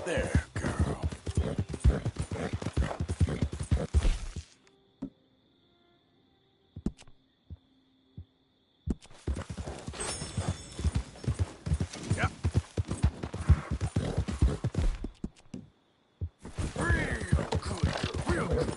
There, girl. Yeah. Real good, girl. Real good.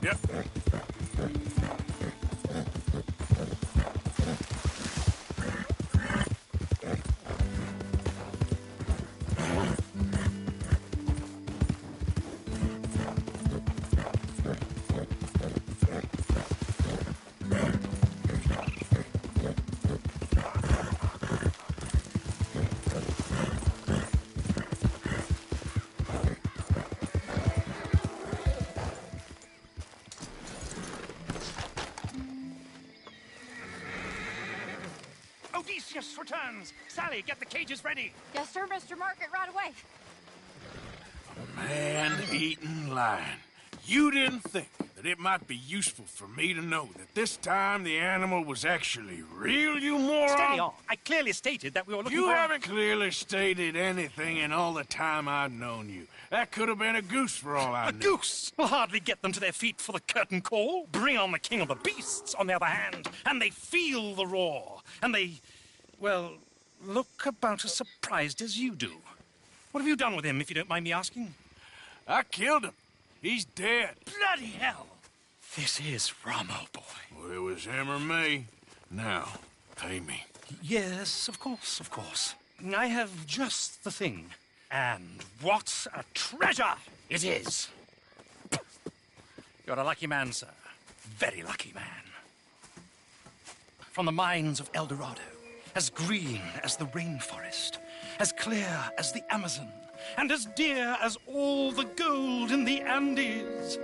Yep. Odysseus returns! Sally, get the cages ready! Yes, sir, Mr. Market, right away. Man-eating lion. You didn't think that it might be useful for me to know that this time the animal was actually real, you moron? Steady on. I clearly stated that we were looking for... You haven't clearly stated anything in all the time I've known you. That could have been a goose for all I knew. A goose will hardly get them to their feet for the curtain call. Bring on the king of the beasts, on the other hand, and they feel the roar. And they, well, look about as surprised as you do. What have you done with him, if you don't mind me asking? I killed him. He's dead. Bloody hell! This is Ramo, boy. Well, it was him or me. Now, pay me. Yes, of course, of course. I have just the thing. And what a treasure it is! You're a lucky man, sir. Very lucky man. From the mines of El Dorado, as green as the rainforest, as clear as the Amazon, and as dear as all the gold in the Andes.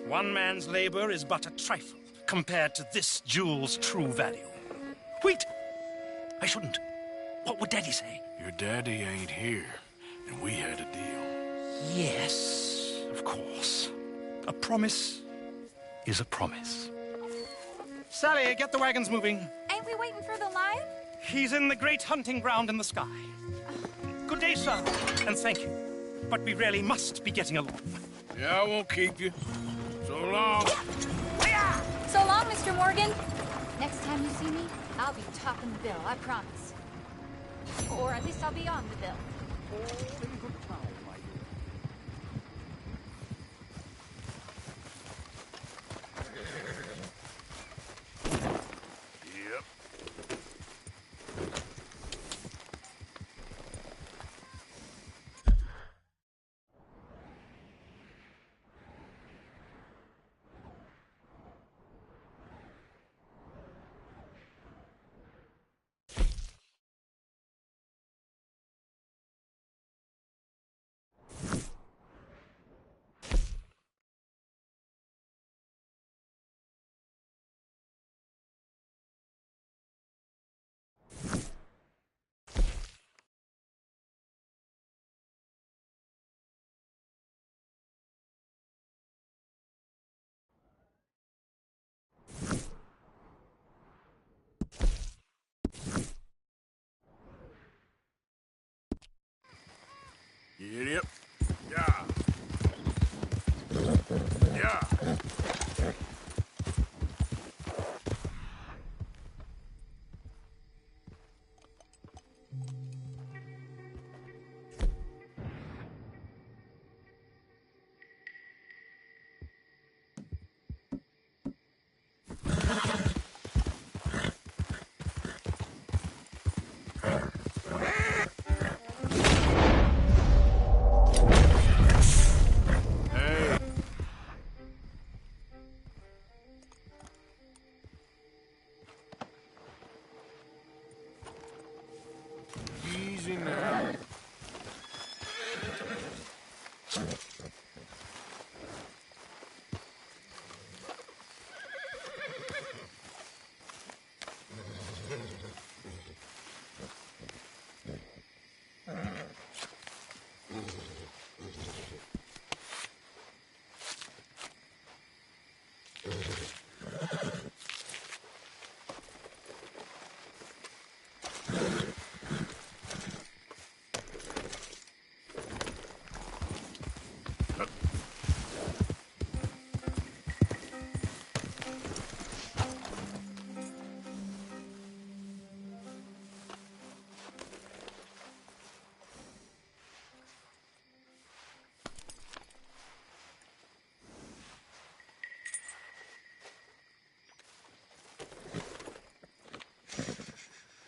One man's labor is but a trifle compared to this jewel's true value. Wait! I shouldn't. What would Daddy say? Your daddy ain't here, and we had a deal. Yes, of course. A promise is a promise. Sally, get the wagons moving. Ain't we waiting for the lion? He's in the great hunting ground in the sky. Good day, sir, and thank you. But we really must be getting along. Yeah, I won't keep you. So long. So long, Mr. Morgan. Next time you see me, I'll be topping the bill, I promise. Or at least I'll be on the bill. All in good time, my dear. Yep. Get up. Yeah. Easy now.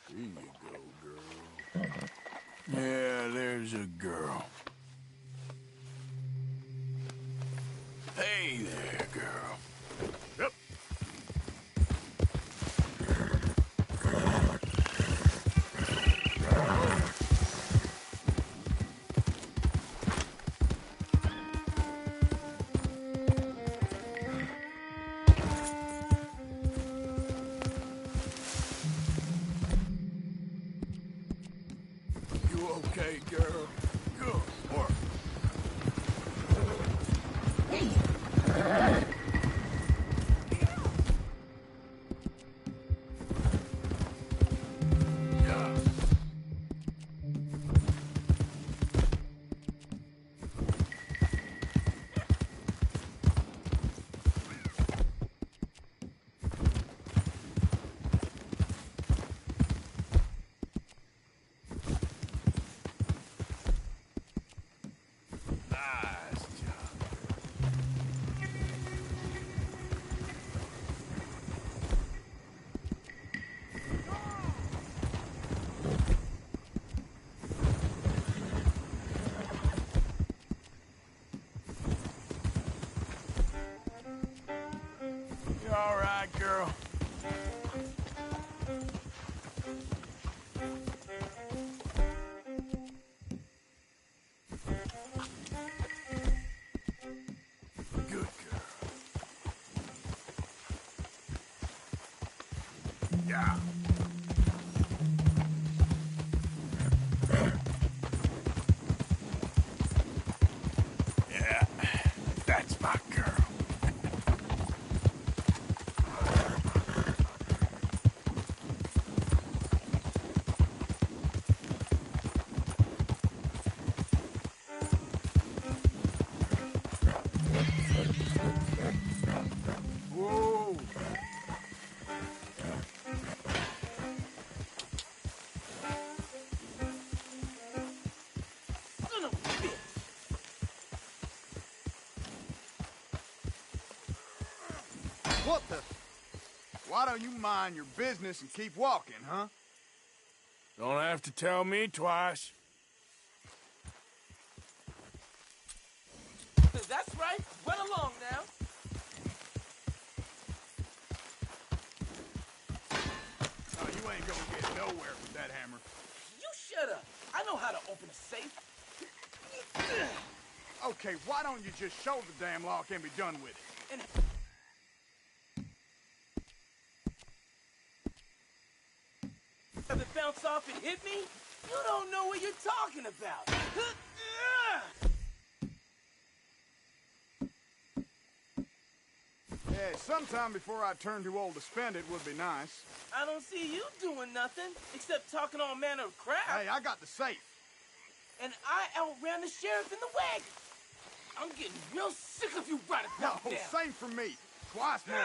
There you go, girl. Yeah, there's a girl. Hey there, girl. Yep. You okay, girl? Good work. Yeah. Nice job. You all right, girl? Good girl. Yeah. Yeah, that's my girl. Whoa. Son of a bitch. What the? Why don't you mind your business and keep walking, huh? Don't have to tell me twice. That's right. Run along now. Oh, you ain't gonna get nowhere with that hammer. You shut up. I know how to open a safe. Okay, why don't you just show the damn lock and be done with it? And if it bounced off and hit me, you don't know what you're talking about. Yeah, sometime before I turn too old to spend it would be nice. I don't see you doing nothing except talking all manner of crap. Hey, I got the safe. And I outran the sheriff in the wagon. I'm getting real sick of you right No, about now. same for me. Twice more.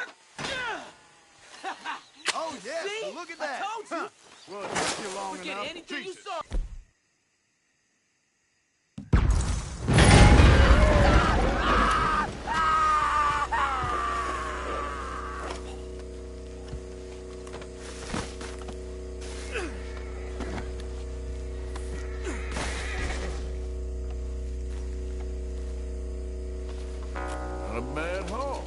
Oh, yes, See? look at I that. told you. Well, it took you long Forget enough. anything Jesus. you saw. Not a bad haul.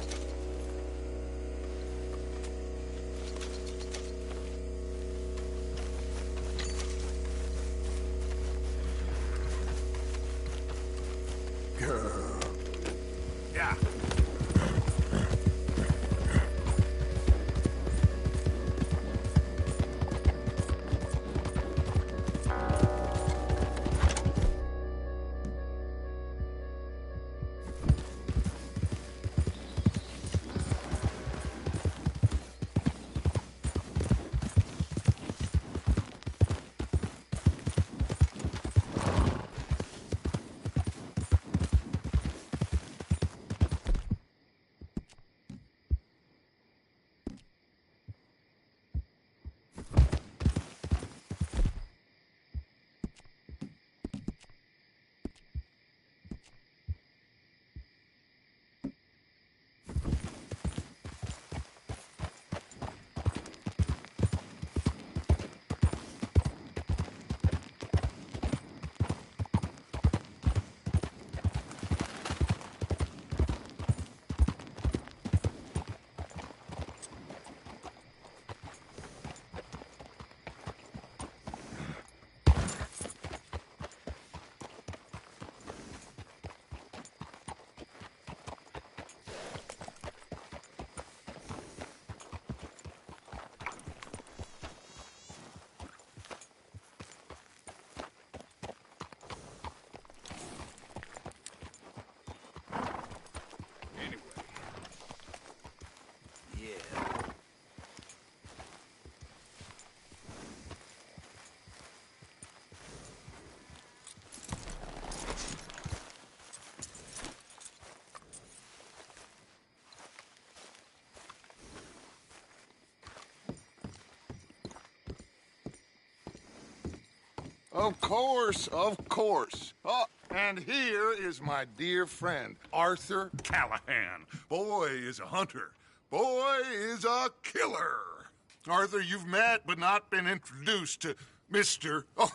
Of course, of course. Oh, and here is my dear friend, Arthur Callahan. Boy is a hunter. Boy is a killer. Arthur, you've met but not been introduced to Mr. Oh,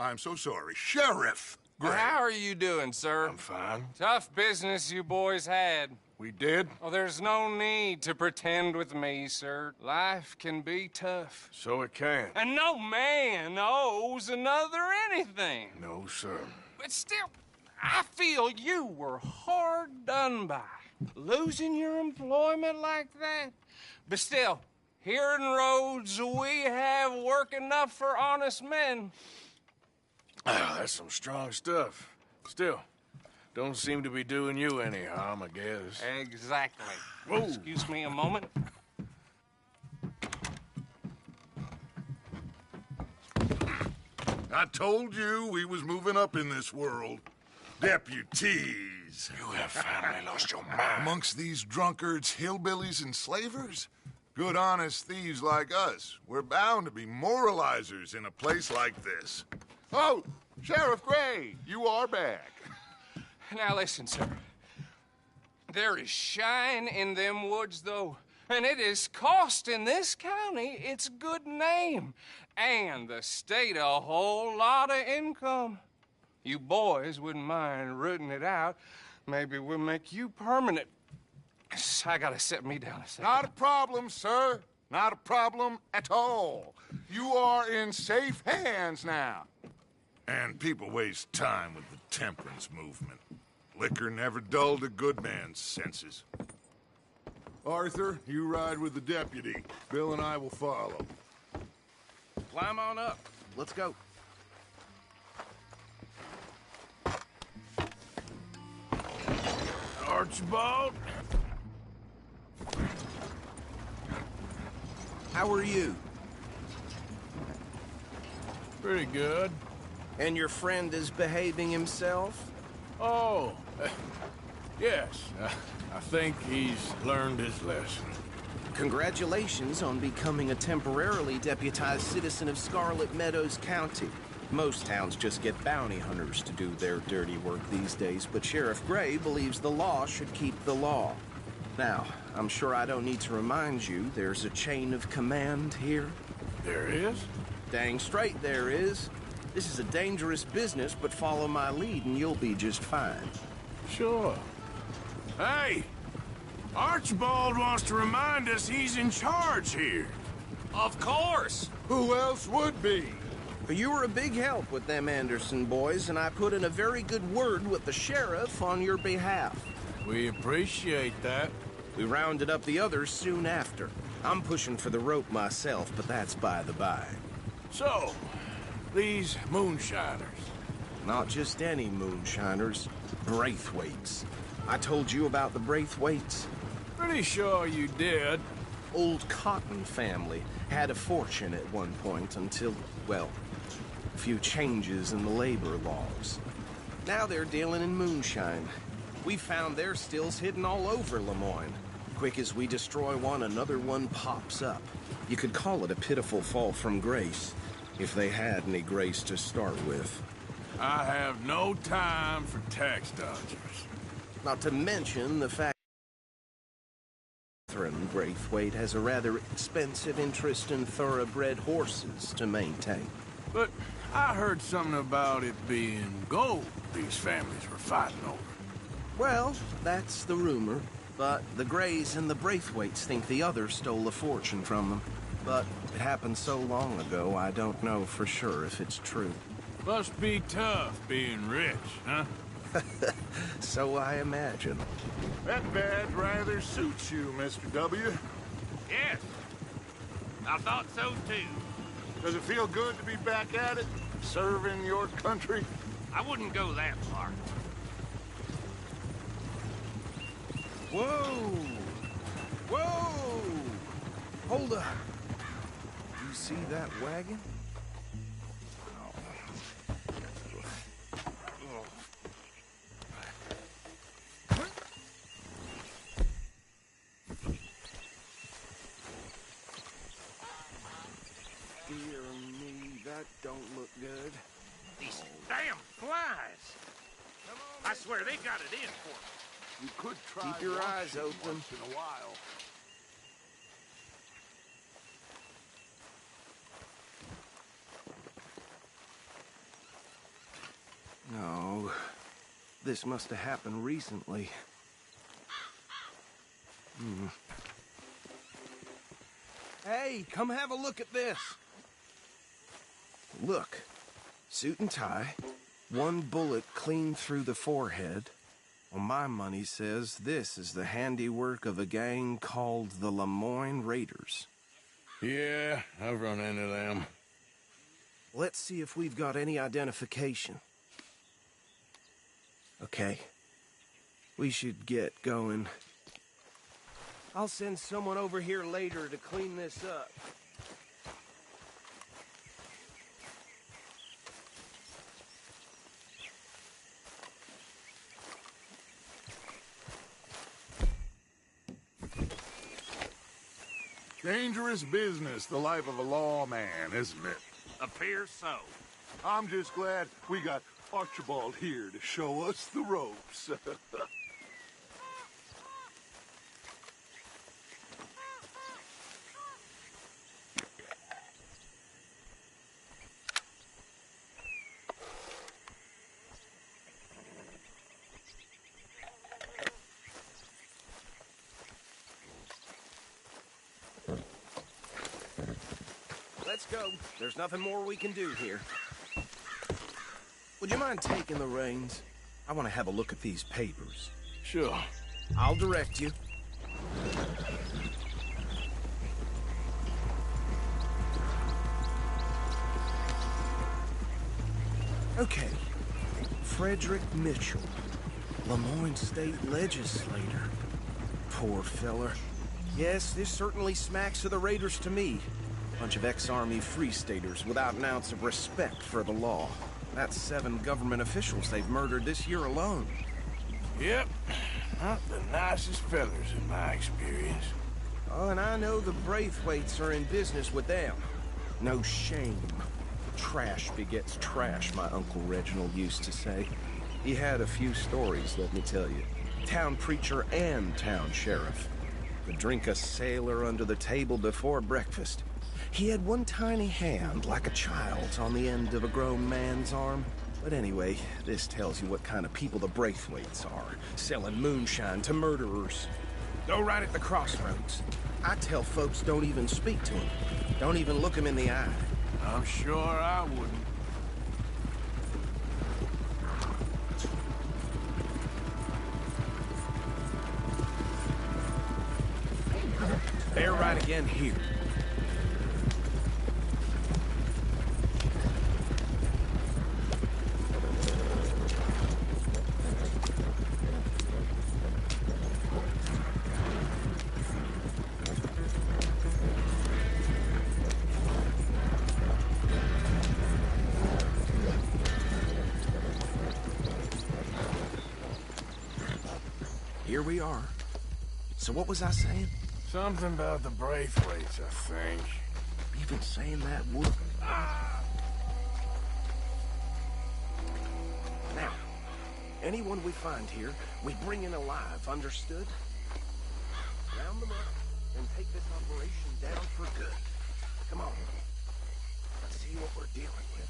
I'm so sorry, Sheriff Gray. How are you doing, sir? I'm fine. Tough business you boys had. We did? Well, there's no need to pretend with me, sir. Life can be tough. So it can. And no man owes another anything. No, sir. But still, I feel you were hard done by. Losing your employment like that. But still, here in Rhodes, we have work enough for honest men. Ah, that's some strong stuff. Still, don't seem to be doing you any harm, I guess. Exactly. Whoa. Excuse me a moment. I told you we was moving up in this world. Deputies. You have finally lost your mind. Amongst these drunkards, hillbillies, and slavers? Good, honest thieves like us. We're bound to be moralizers in a place like this. Oh, Sheriff Gray, you are back. Now listen, sir. There is shine in them woods, though, and it is costing this county its good name and the state a whole lot of income. You boys wouldn't mind rooting it out. Maybe we'll make you permanent. I gotta sit me down a second. Not a problem, sir. Not a problem at all. You are in safe hands now. And people waste time with the temperance movement. Liquor never dulled a good man's senses. Arthur, you ride with the deputy. Bill and I will follow. Climb on up. Let's go. Archibald? How are you? Pretty good. And your friend is behaving himself? Oh, yes. I think he's learned his lesson. Congratulations on becoming a temporarily deputized citizen of Scarlet Meadows County. Most towns just get bounty hunters to do their dirty work these days, but Sheriff Gray believes the law should keep the law. Now, I'm sure I don't need to remind you there's a chain of command here. There is? Dang straight there is. This is a dangerous business, but follow my lead and you'll be just fine. Sure. Hey! Archibald wants to remind us he's in charge here. Of course. Who else would be? But you were a big help with them Anderson boys, and I put in a very good word with the sheriff on your behalf. We appreciate that. We rounded up the others soon after. I'm pushing for the rope myself, but that's by the by. So, these moonshiners. Not just any moonshiners, Braithwaites. I told you about the Braithwaites. Pretty sure you did. Old Cotton family had a fortune at one point until, well, a few changes in the labor laws. Now they're dealing in moonshine. We found their stills hidden all over Lemoyne. Quick as we destroy one, another one pops up. You could call it a pitiful fall from grace, if they had any grace to start with. I have no time for tax dodgers. Not to mention the fact Catherine Braithwaite has a rather expensive interest in thoroughbred horses to maintain. But I heard something about it being gold these families were fighting over. Well, that's the rumor. But the Grays and the Braithwaites think the other stole a fortune from them. But it happened so long ago, I don't know for sure if it's true. Must be tough being rich, huh? So I imagine. That badge rather suits you, Mr. W. Yes. I thought so, too. Does it feel good to be back at it, serving your country? I wouldn't go that far. Whoa! Whoa! Hold up. You see that wagon? Dear me, that don't look good. These damn flies. I swear they got it in for me. You could try Keep your eyes washing open. once in a while. No, this must have happened recently. Hey, come have a look at this. Look, suit and tie, one bullet clean through the forehead. Well, my money says this is the handiwork of a gang called the Lemoyne Raiders. Yeah, I've run into them. Let's see if we've got any identification. Okay. We should get going. I'll send someone over here later to clean this up. Dangerous business, the life of a lawman, isn't it? Appears so. I'm just glad we got Archibald here to show us the ropes. Let's go. There's nothing more we can do here. Would you mind taking the reins? I want to have a look at these papers. Sure. I'll direct you. Okay. Frederick Mitchell, Lemoyne State Legislator. Poor feller. Yes, this certainly smacks of the Raiders to me. Bunch of ex-Army Free Staters without an ounce of respect for the law. That's 7 government officials they've murdered this year alone. Yep. Not the nicest fellas in my experience. Oh, and I know the Braithwaites are in business with them. No shame. Trash begets trash, my Uncle Reginald used to say. He had a few stories, let me tell you. Town preacher and town sheriff. Would drink a sailor under the table before breakfast. He had one tiny hand, like a child's, on the end of a grown man's arm. But anyway, this tells you what kind of people the Braithwaites are, selling moonshine to murderers. Go right at the crossroads. I tell folks don't even speak to them. Don't even look them in the eye. I'm sure I wouldn't. They're right again here. Here we are. So what was I saying? Something about the Braithwaites, I think. Even saying that would... Now, anyone we find here, we bring in alive, understood? Round them up and take this operation down for good. Come on. Let's see what we're dealing with.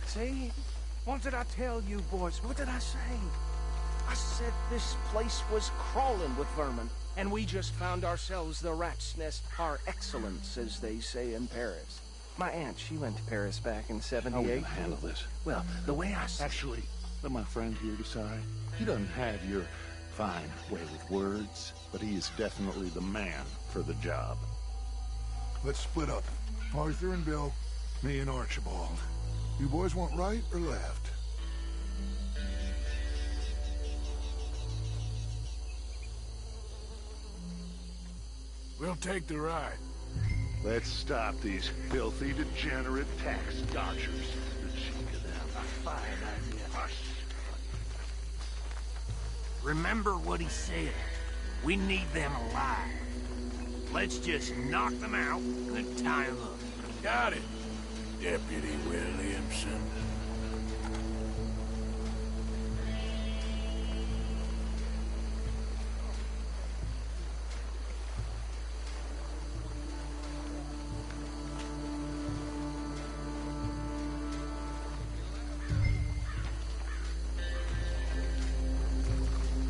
See? What did I tell you, boys? What did I say? I said this place was crawling with vermin, and we just found ourselves the rat's nest par excellence, as they say in Paris. My aunt, she went to Paris back in '78. How are we gonna handle this? Well, the way I said... Actually, let my friend here decide. He doesn't have your fine way with words, but he is definitely the man for the job. Let's split up. Arthur and Bill, me and Archibald. You boys want right or left? We'll take the ride. Let's stop these filthy, degenerate tax dodgers. The cheek of them. Fine. Remember what he said. We need them alive. Let's just knock them out and then tie them up. Got it, Deputy Williamson.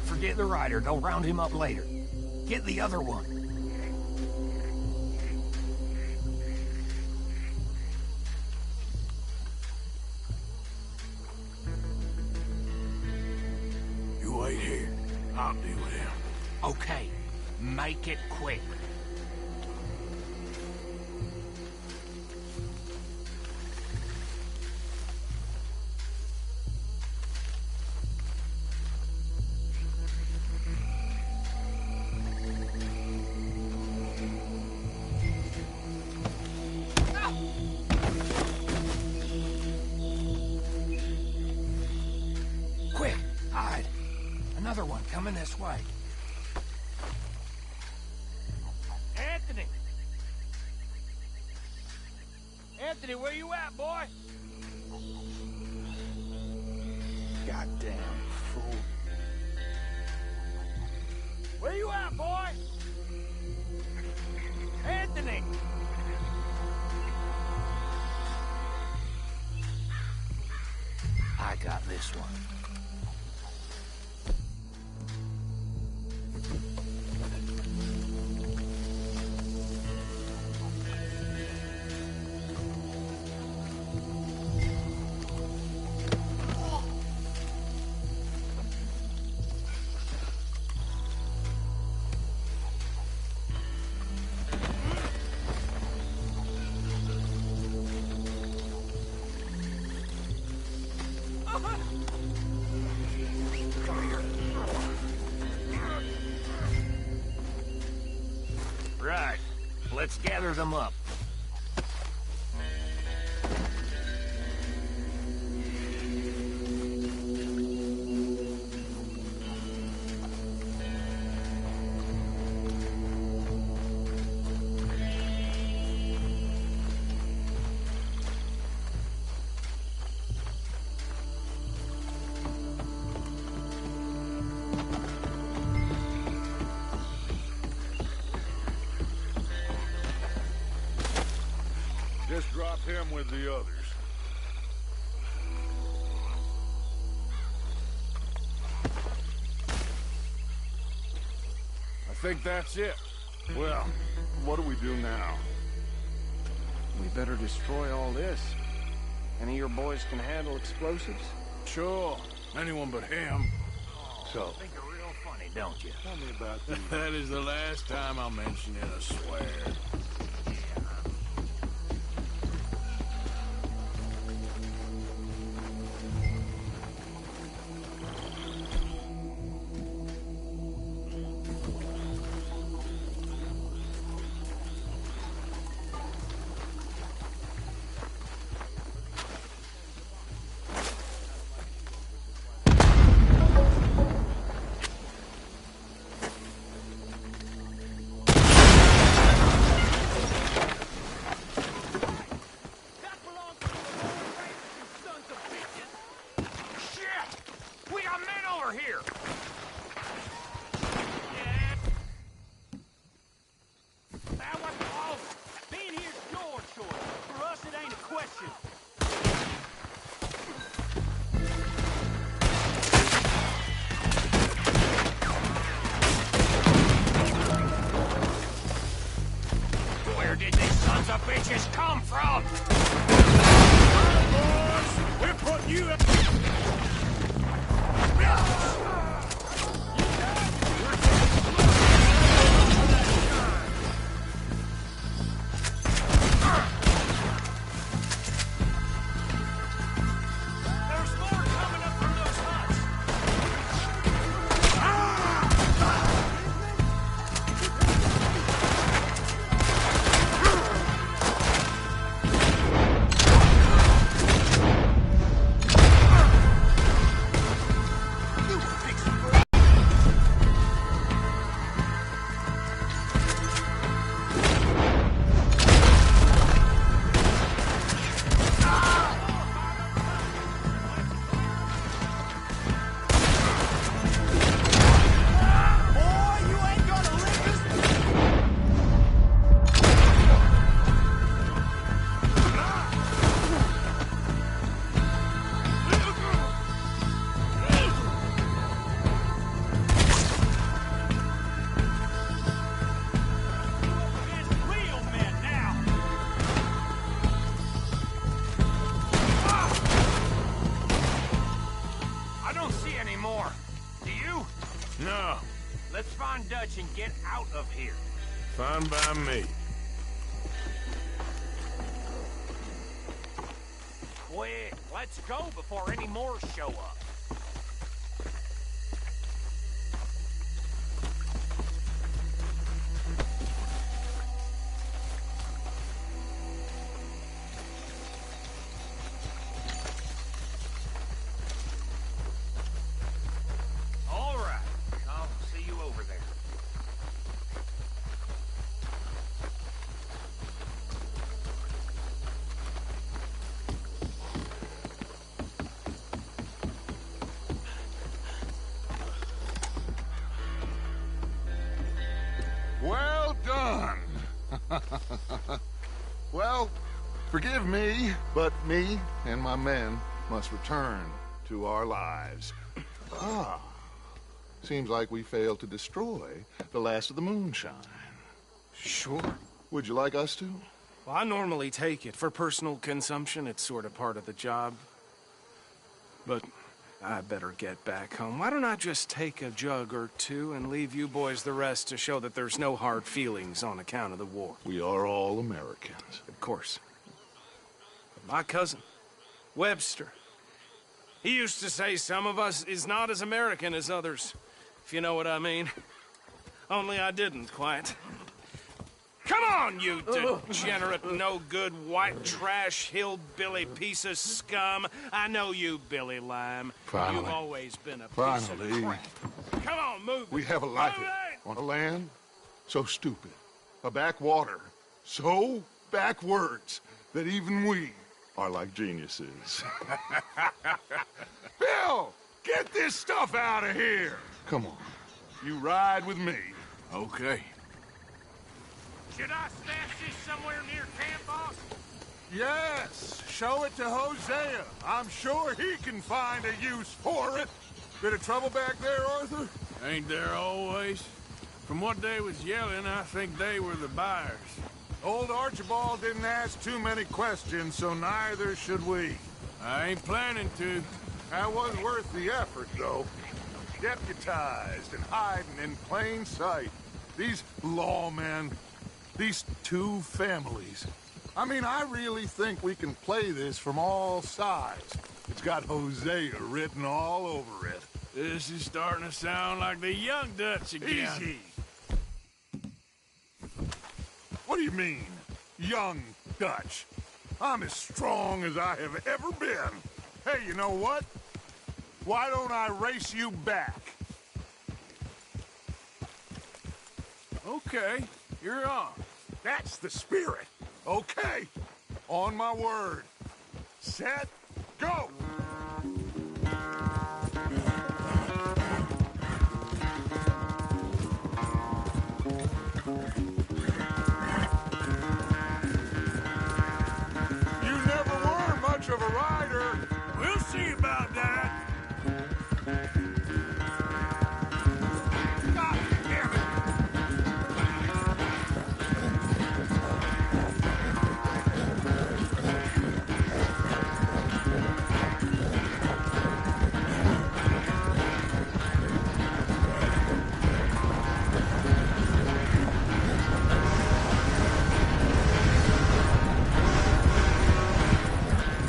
Forget the rider. Go round him up later. Get the other one. You wait here. I'll deal with him. Okay. Make it quick. Quick, hide. Another one coming this way. Anthony! Anthony, where you at, boy? Goddamn fool. Where you at, boy? Anthony! I got this one. Right. Let's gather them up. Just drop him with the others. I think that's it. Well, what do we do now? We better destroy all this. Any of your boys can handle explosives? Sure, anyone but him. So, think you're real funny, don't you? Tell me about these. That is the last time I'll mention it, I swear. Where did these sons of bitches come from? Boys, we're putting you up. There's more coming up from those huts. No. Let's find Dutch and get out of here. Fine by me. Quick, let's go before any more show up. All right, I'll see you over there. Well done. Well, forgive me, but me and my men must return to our lives. Seems like we failed to destroy the last of the moonshine. Sure. Would you like us to? Well, I normally take it. For personal consumption, it's sort of part of the job. But I better get back home. Why don't I just take a jug or two and leave you boys the rest to show that there's no hard feelings on account of the war? We are all Americans. Of course. But my cousin, Webster, he used to say some of us is not as American as others, if you know what I mean. Only I didn't quite. Come on, you degenerate, no-good, white trash, hillbilly piece of scum. I know you, Billy Lime. Finally. You've always been a piece of crap. Come on, move it. We have a life Move it! on a land so stupid, a backwater so backwards that even we are like geniuses. Bill, get this stuff out of here. Come on, you ride with me. Okay. Should I stash this somewhere near camp, boss? Yes, show it to Hosea. I'm sure he can find a use for it. Bit of trouble back there, Arthur? Ain't there always? From what they was yelling, I think they were the buyers. Old Archibald didn't ask too many questions, so neither should we. I ain't planning to. That was worth the effort, though. Deputized and hiding in plain sight. These lawmen, these two families. I mean, I really think we can play this from all sides. It's got Hosea written all over it. This is starting to sound like the young Dutch again. Easy. What do you mean, young Dutch? I'm as strong as I have ever been. Hey, you know what? Why don't I race you back? Okay, you're on. That's the spirit. Okay, on my word. Set, go! You never were much of a rider. We'll see about that. God damn it!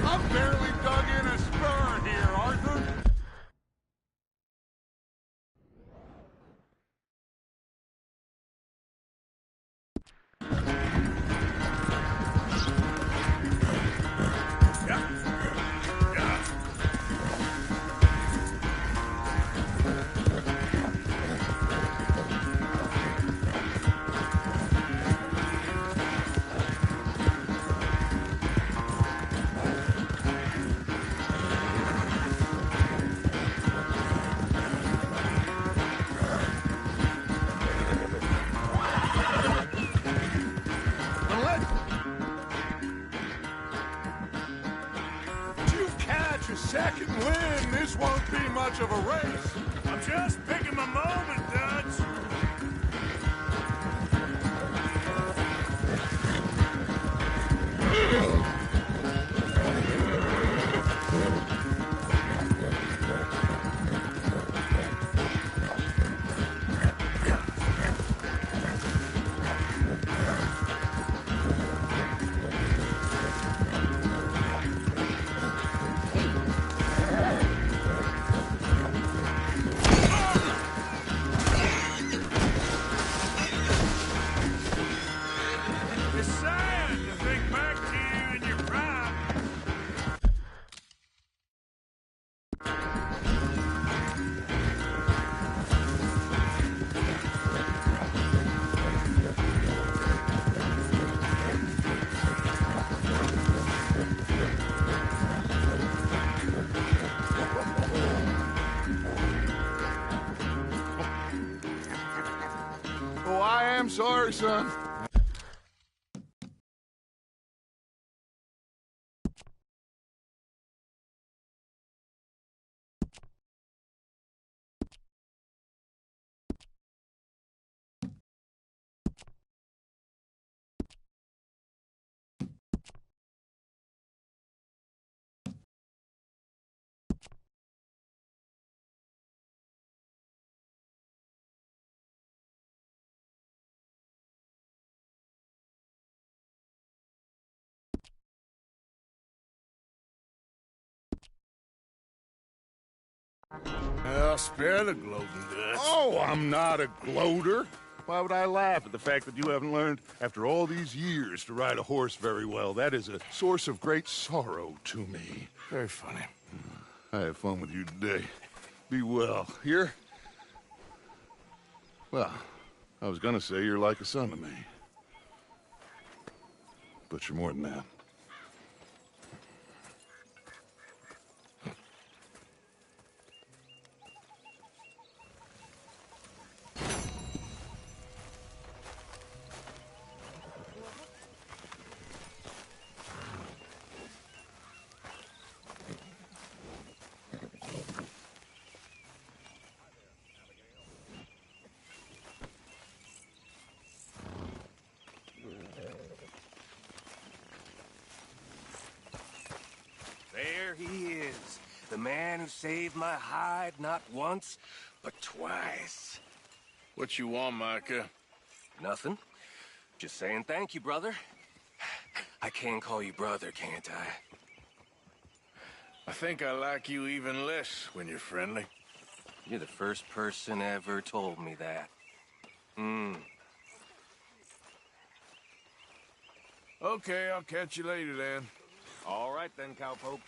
I've barely dug in a spur here, Arthur. If you catch a second wind, this won't be much of a race. I'm just picking my moment, Dutch. sorry, son. Well, spare the gloating guts. Oh, I'm not a gloater. Why would I laugh at the fact that you haven't learned, after all these years, to ride a horse very well? That is a source of great sorrow to me. Very funny. I have fun with you today. Be well. Here? Well, I was gonna say you're like a son to me. But you're more than that. There he is. The man who saved my hide not once, but twice. What you want, Micah? Nothing. Just saying thank you, brother. I can call you brother, can't I? I think I like you even less when you're friendly. You're the first person ever told me that. Okay, I'll catch you later then. All right then, cowpoke.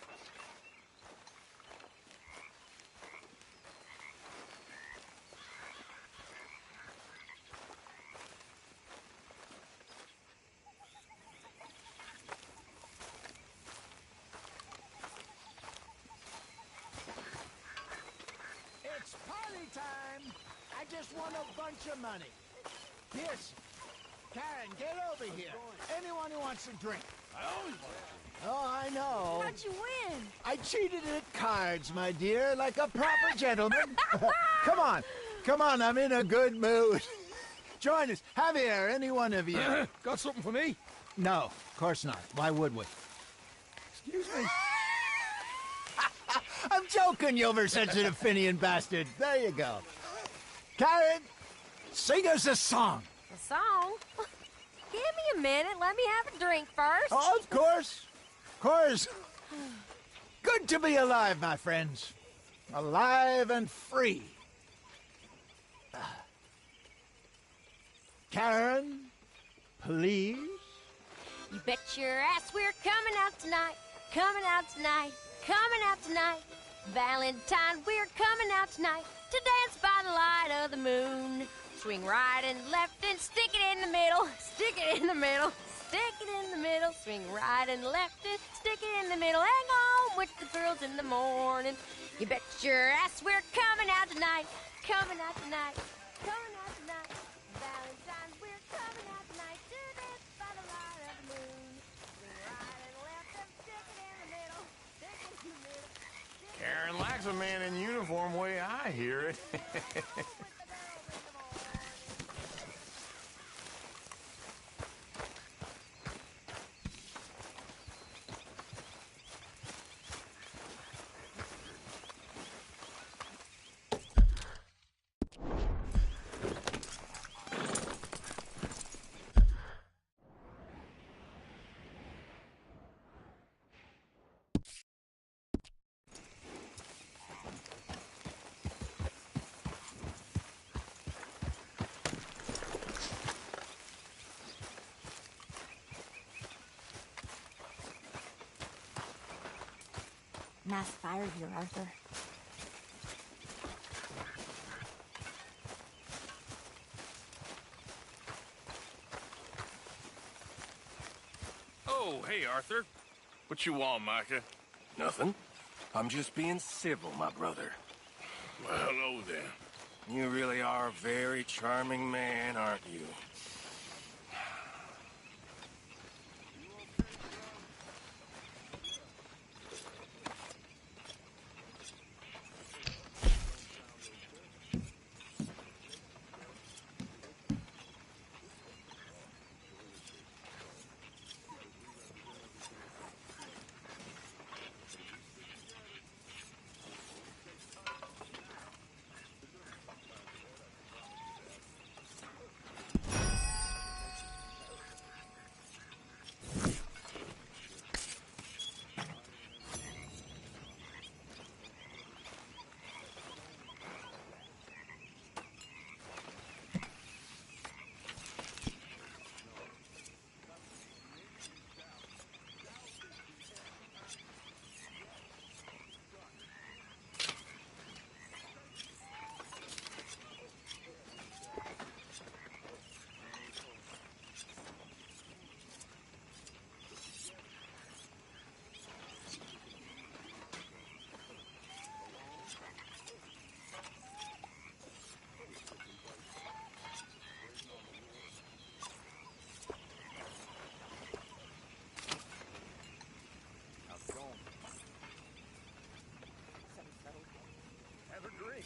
It's party time! I just won a bunch of money. Yes. Karen, get over here. Anyone who wants a drink. I always want to. Oh, I know. How'd you win? I cheated at cards, my dear, like a proper gentleman. Come on. Come on, I'm in a good mood. Join us. Javier, any one of you. Got something for me? No, of course not. Why would we? Excuse me. I'm joking, you oversensitive Finian bastard. There you go. Karen, sing us a song. A song? Give me a minute. Let me have a drink first. Oh, of course. Of course. Good to be alive, my friends. Alive and free. Karen, please? You bet your ass we're coming out tonight. Coming out tonight. Coming out tonight. Valentine, we're coming out tonight to dance by the light of the moon. Swing right and left and stick it in the middle. Stick it in the middle. Stick it in the middle. Swing right and left and stick it in the middle. Hang on with the girls in the morning. You bet your ass we're coming out tonight. Coming out tonight. Coming out tonight. Valentine, we're coming out tonight to dance by the light of the moon. Swing right and left and stick it in the middle. Stick it in the middle. Karen likes a man in uniform way I hear it. Nice fire here, Arthur. Oh, hey, Arthur. What you want, Micah? Nothing. I'm just being civil, my brother. Well, hello then. You really are a very charming man, aren't you?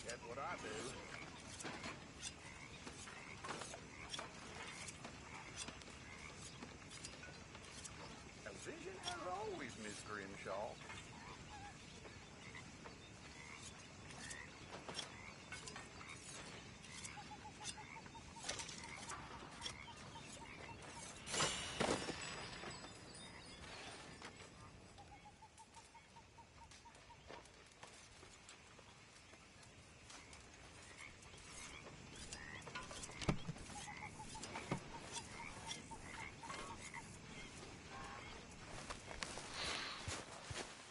That's what I do. A vision as always, Miss Grimshaw.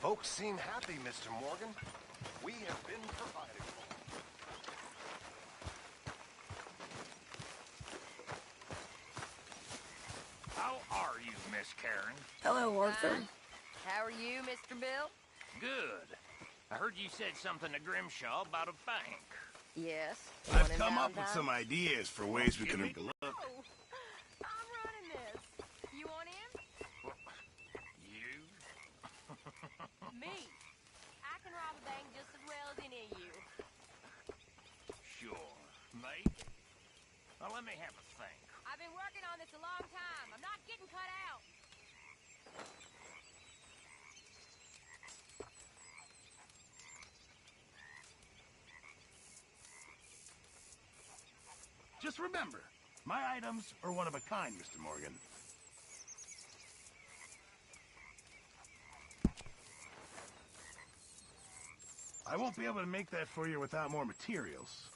Folks seem happy, Mr. Morgan. We have been provided for. How are you, Miss Karen? Hello, Arthur. How are you, Mr. Bill? Good. I heard you said something to Grimshaw about a bank. Yes. I've come up with some ideas for ways we can... I'm running this. You want in? You? Me. I can rob a bank just as well as any of you. Sure. Maybe. Well, let me have a think. I've been working on this a long time. I'm not getting cut out. Just remember, my items are one of a kind, Mr. Morgan. I won't be able to make that for you without more materials.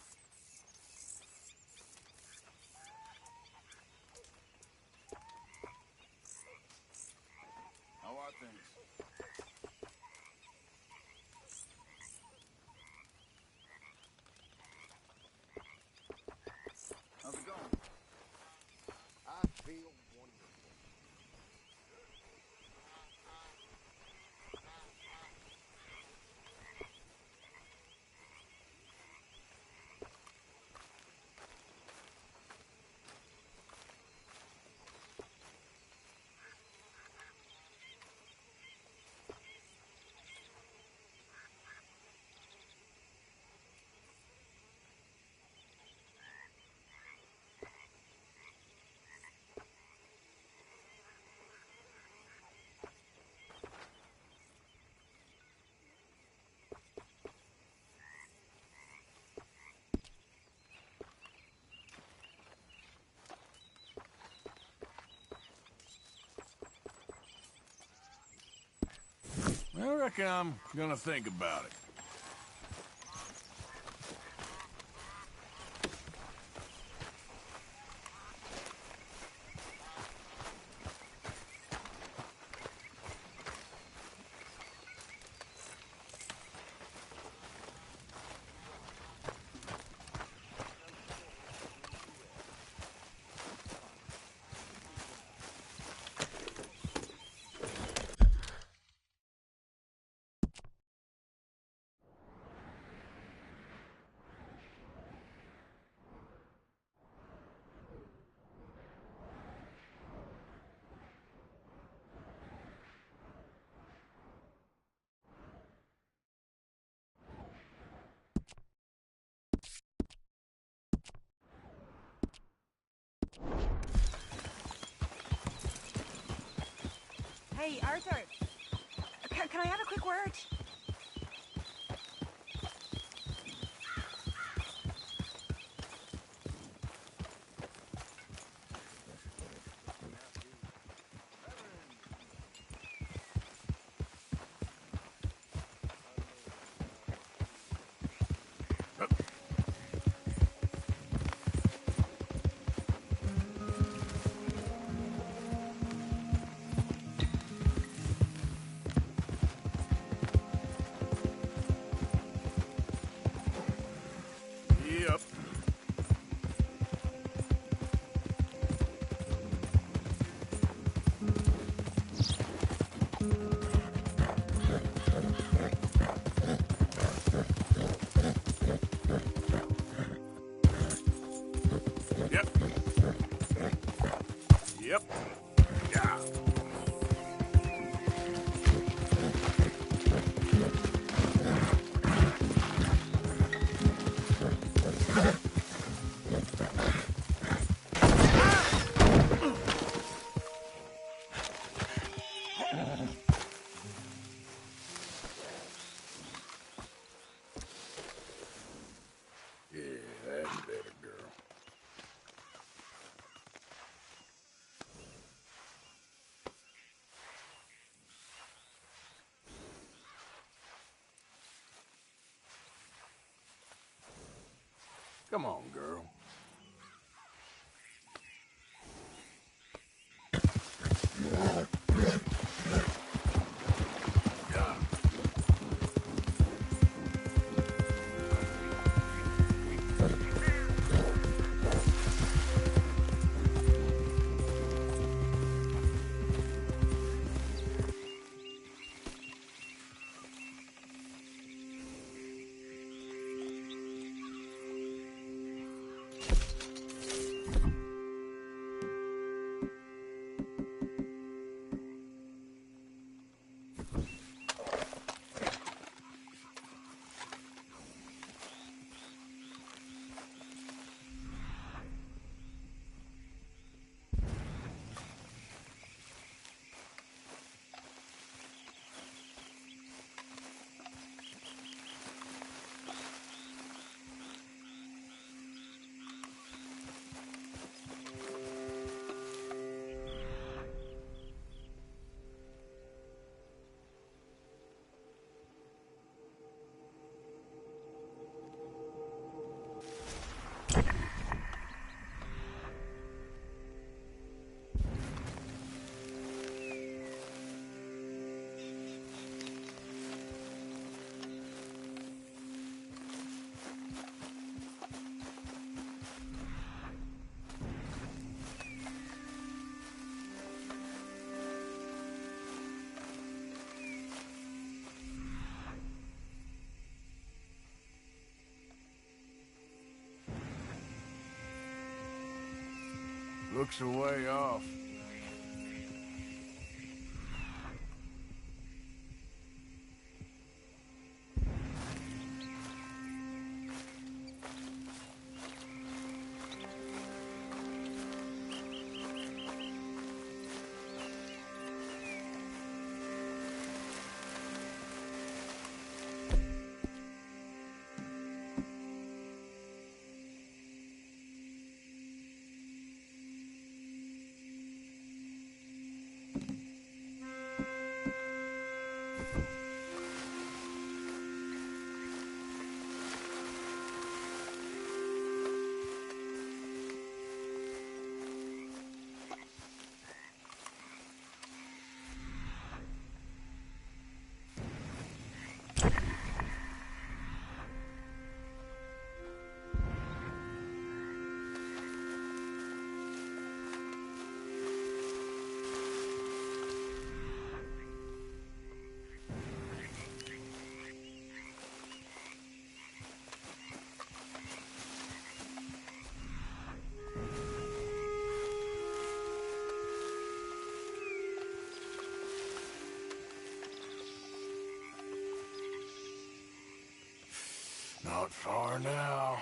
How are things? How's it going? I feel wonderful. I reckon I'm gonna think about it. Hey, Arthur. Can I have a quick word? Yep. Yep. Yep. Yeah. Come on, girl. Looks a way off. Not far now.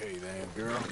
okay then, girl.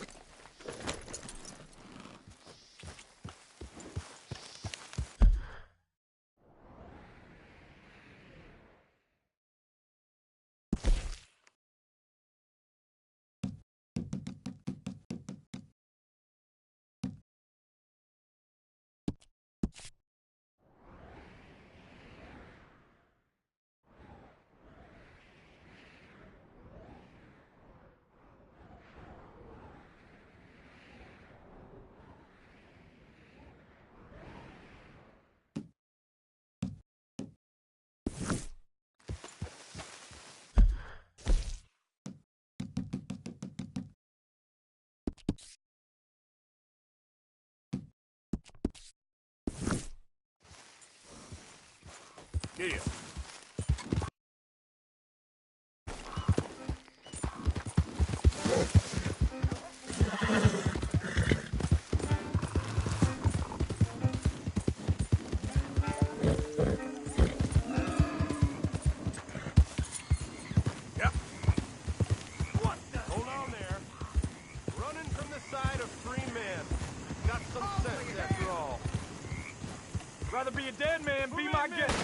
Here. Yep. What the? Hold on there. Running from the side of 3 men. Got some sense after all. Rather be a dead man, be my guest.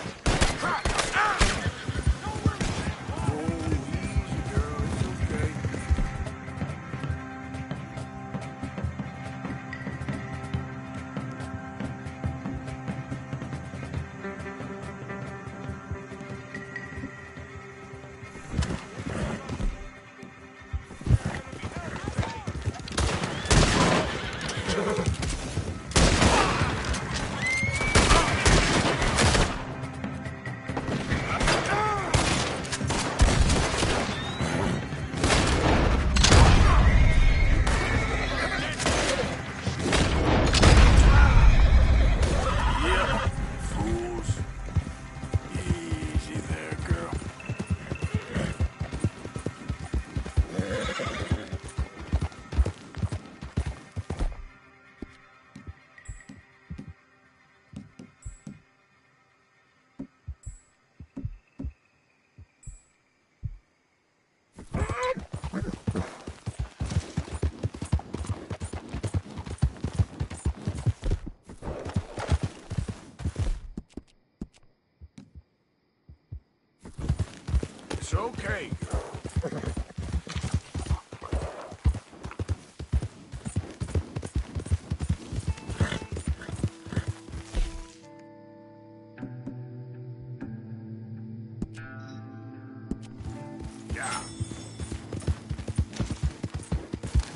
It's okay, girl.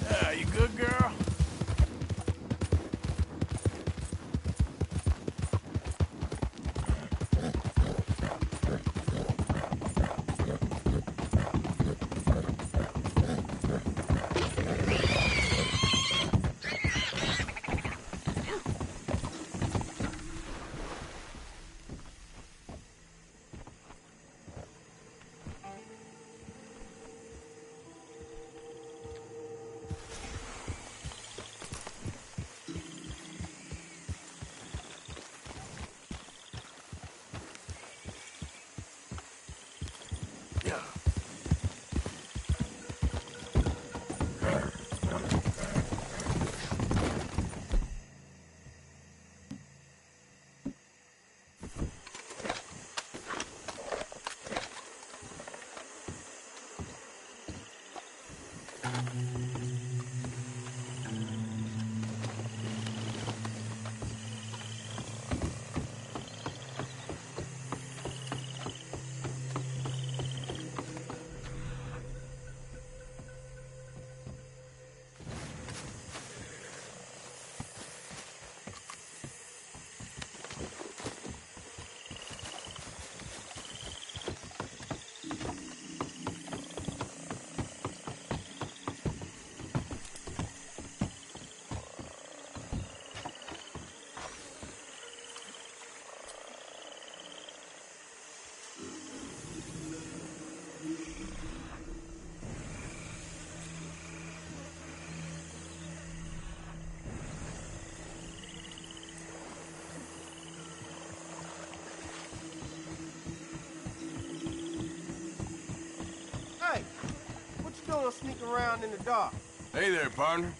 Yeah, you good, girl? Hey, what you doing sneaking around in the dark? Hey there, partner.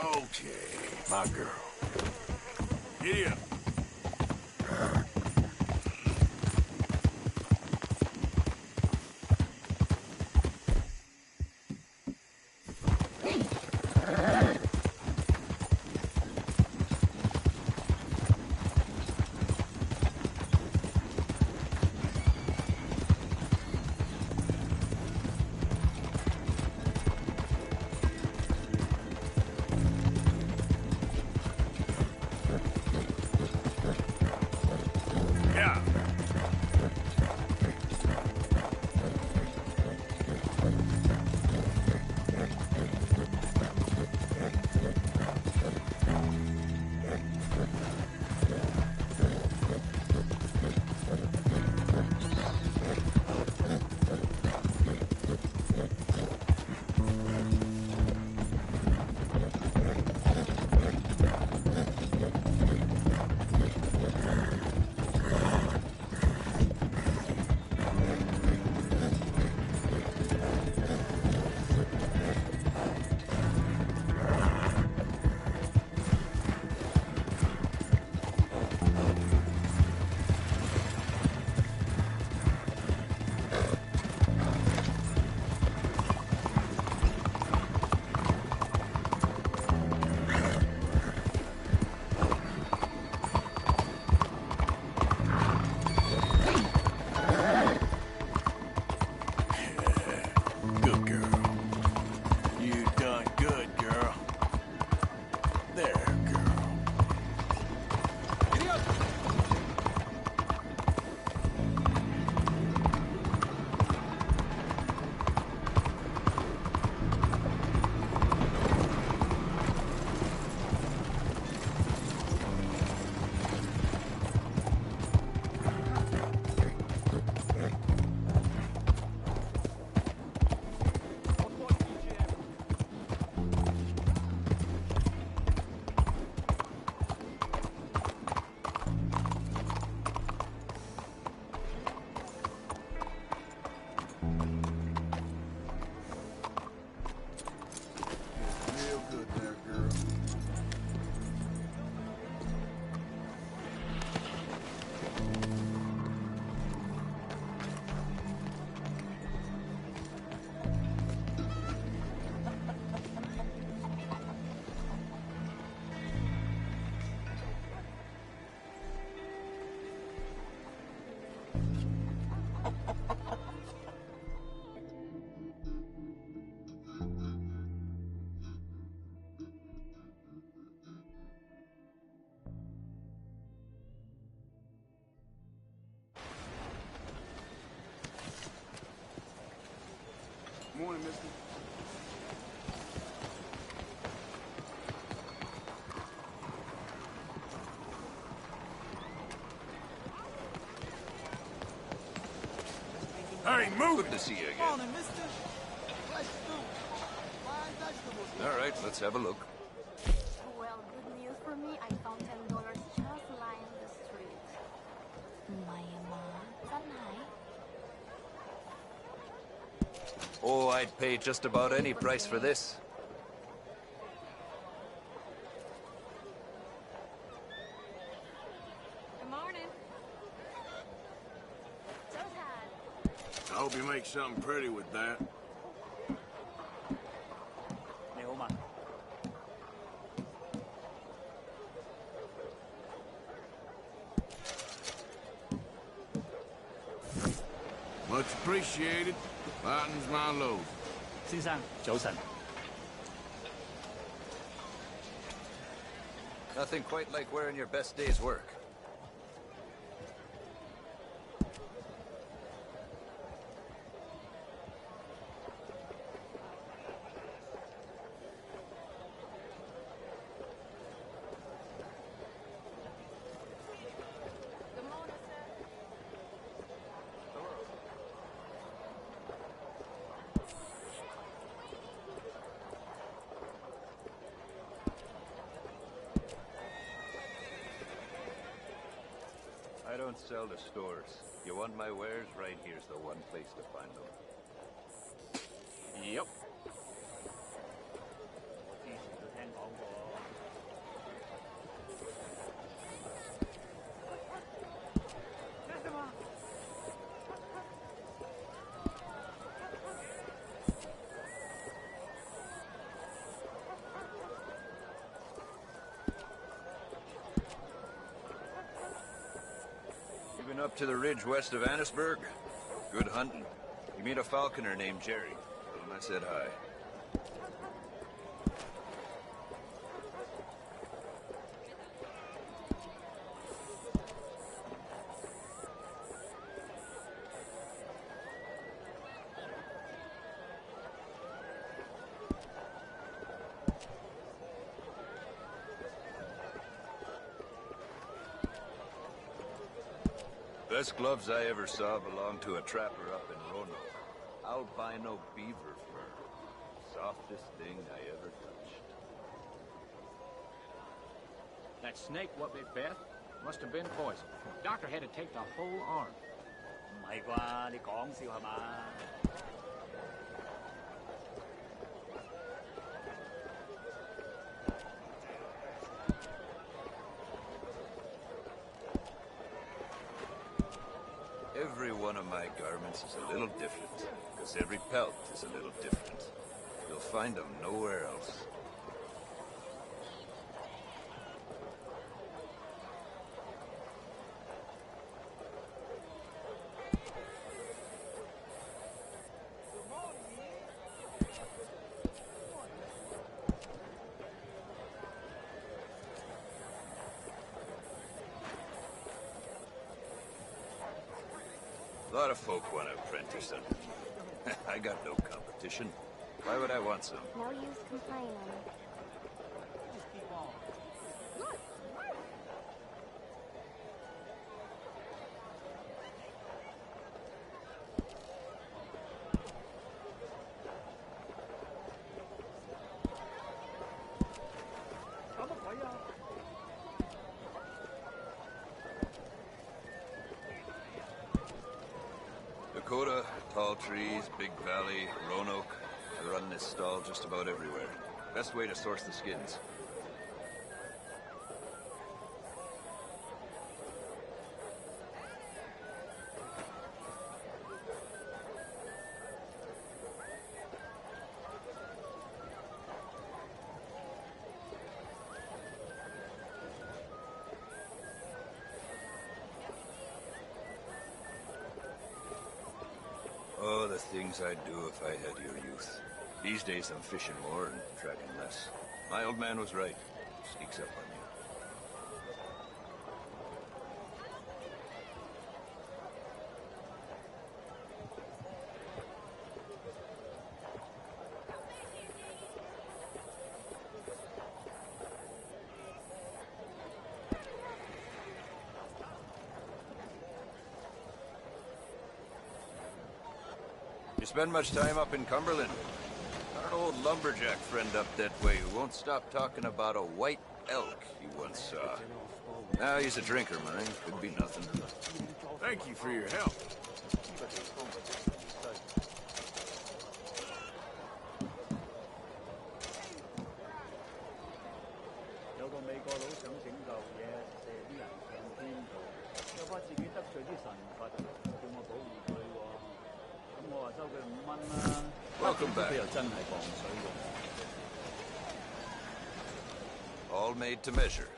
Okay, my girl. Giddy up. morning, mister. Hey, move Good to see you again. Morning, mister. Fresh fruit. Fine vegetables. All right, let's have a look. Well, good news for me. I found $10 just lying in the street. Mama, Oh, I'd pay just about any price for this. Good morning. I hope you make something pretty with that. Much appreciated. Lightens my load. 先生，早晨。 Nothing quite like wearing your best day's work. I don't sell to stores. You want my wares? Right here's the one place to find them. Yep. You been up to the ridge west of Annisburg? Good hunting. You meet a falconer named Jerry. Tell him I said hi. Best gloves I ever saw belonged to a trapper up in Roanoke. Albino beaver fur. Softest thing I ever touched. That snake what bit Beth must have been poison. Doctor had to take the whole arm. 唔係啩？你講笑係嘛？ Every one of my garments is a little different, because every pelt is a little different. You'll find them nowhere else. A lot of folk want to apprentice them. I got no competition. Why would I want some? No use complaining. Dakota, tall trees, big valley, Roanoke. I run this stall just about everywhere. Best way to source the skins. Oh, the things I'd do if I had your youth. These days I'm fishing more and tracking less. My old man was right. Sneaks up on you. You spend much time up in Cumberland? Got an old lumberjack friend up that way who won't stop talking about a white elk he once saw. Now he's a drinker, mind. Could be nothing. Thank you for your help. Welcome back. All made to measure.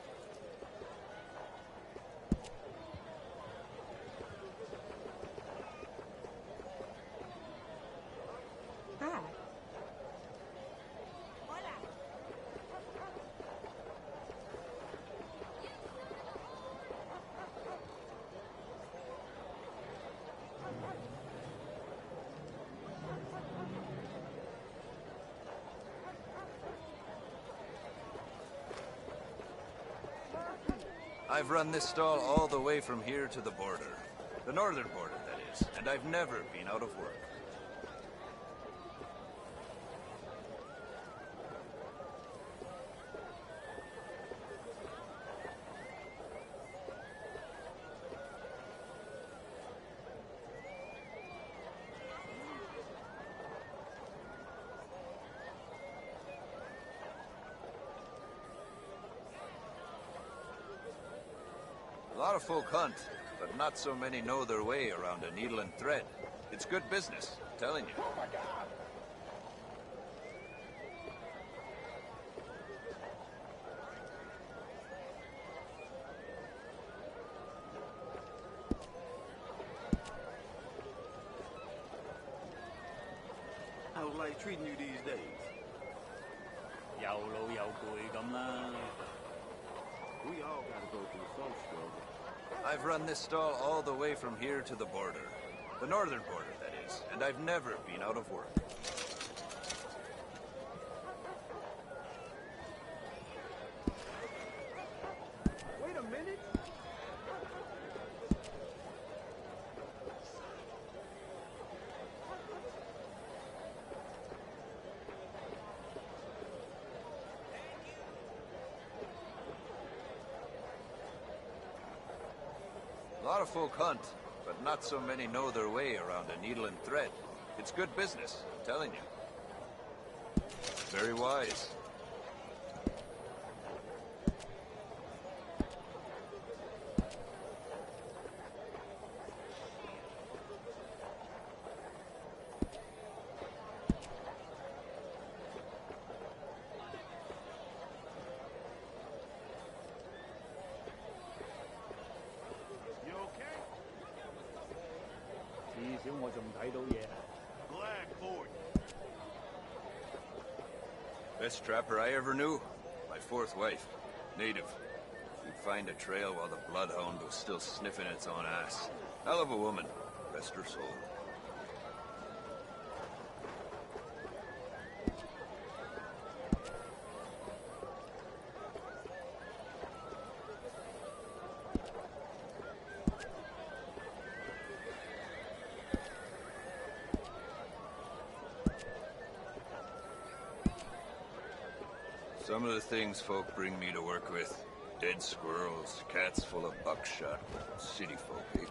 I've run this stall all the way from here to the border. The northern border, that is. And I've never been out of work. A lot of folk hunt, but not so many know their way around a needle and thread. It's good business, I'm telling you. Oh my God. How's life treating you these days? 又老又攰咁啦。 We all gotta go through some struggle. I've run this stall all the way from here to the border. The northern border, that is. And I've never been out of work. Wait a minute. A lot of folk hunt, but not so many know their way around a needle and thread. It's good business, I'm telling you. Very wise. Best trapper I ever knew. My fourth wife. Native. You'd find a trail while the bloodhound was still sniffing its own ass. Hell of a woman. Rest her soul. Some of the things folk bring me to work with. Dead squirrels, cats full of buckshot, city folk, eh?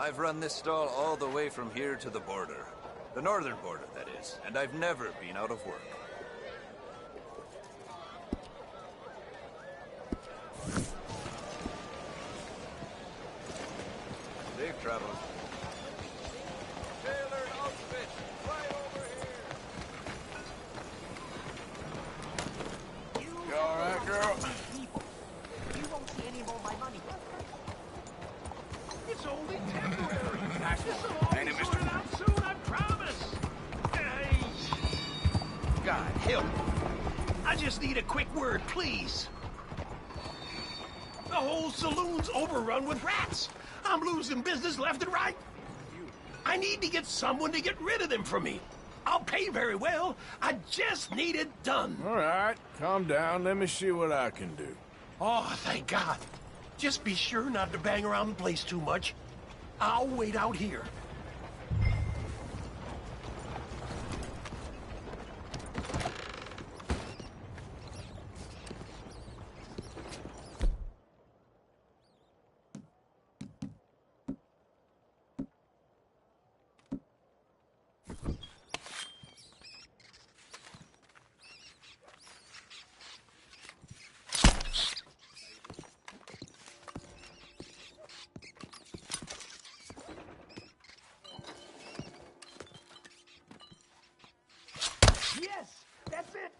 I've run this stall all the way from here to the border. The northern border, that is. And I've never been out of work. Safe travels. Tailored outfit, right over here. You all right, girl? You won't see any more of my money. It's only temporary. This'll all Ain't be it, mister? sorted out soon, I promise. Hey. God help me. I just need a quick word, please. The whole saloon's overrun with rats. I'm losing business left and right. I need to get someone to get rid of them for me. I'll pay very well. I just need it done. All right, calm down. Let me see what I can do. Oh, thank God. Just be sure not to bang around the place too much. I'll wait out here. Yes, that's it.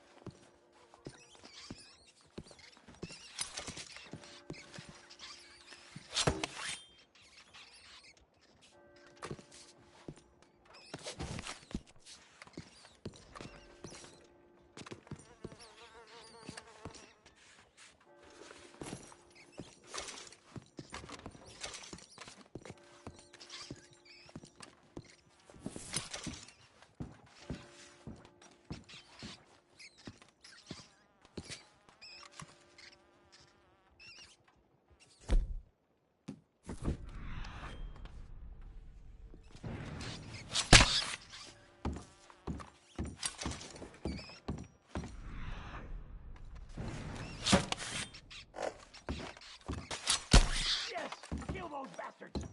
Bastards!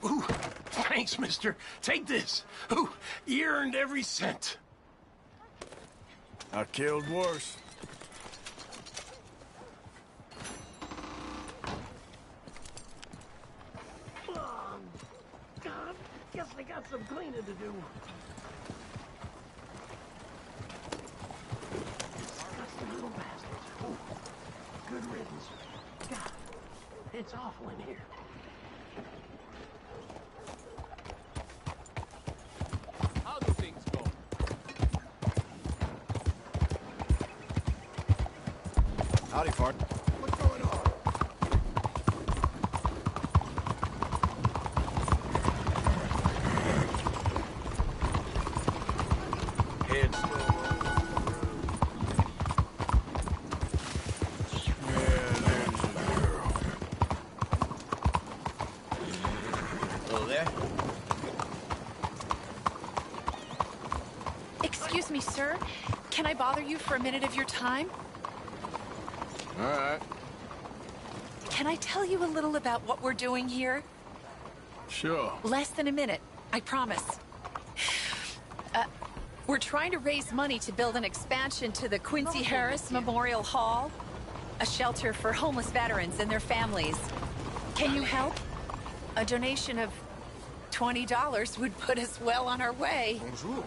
Ooh, thanks, mister. Take this. Ooh, you earned every cent. I killed worse. Oh, God, guess I got some cleaning to do. Disgusting little bastards. Ooh, good riddance. God, it's awful in here. How do things go? Howdy, Fart. What's going on? Head still Hello there. Excuse me, sir. Can I bother you for a minute of your time? All right. Can I tell you a little about what we're doing here? Sure. Less than a minute, I promise. We're trying to raise money to build an expansion to the Quincy Harris Memorial Hall, a shelter for homeless veterans and their families. Can you help? A donation of $20 would put us well on our way. Bonjour.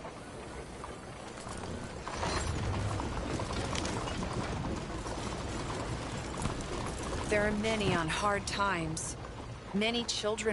There are many on hard times. Many children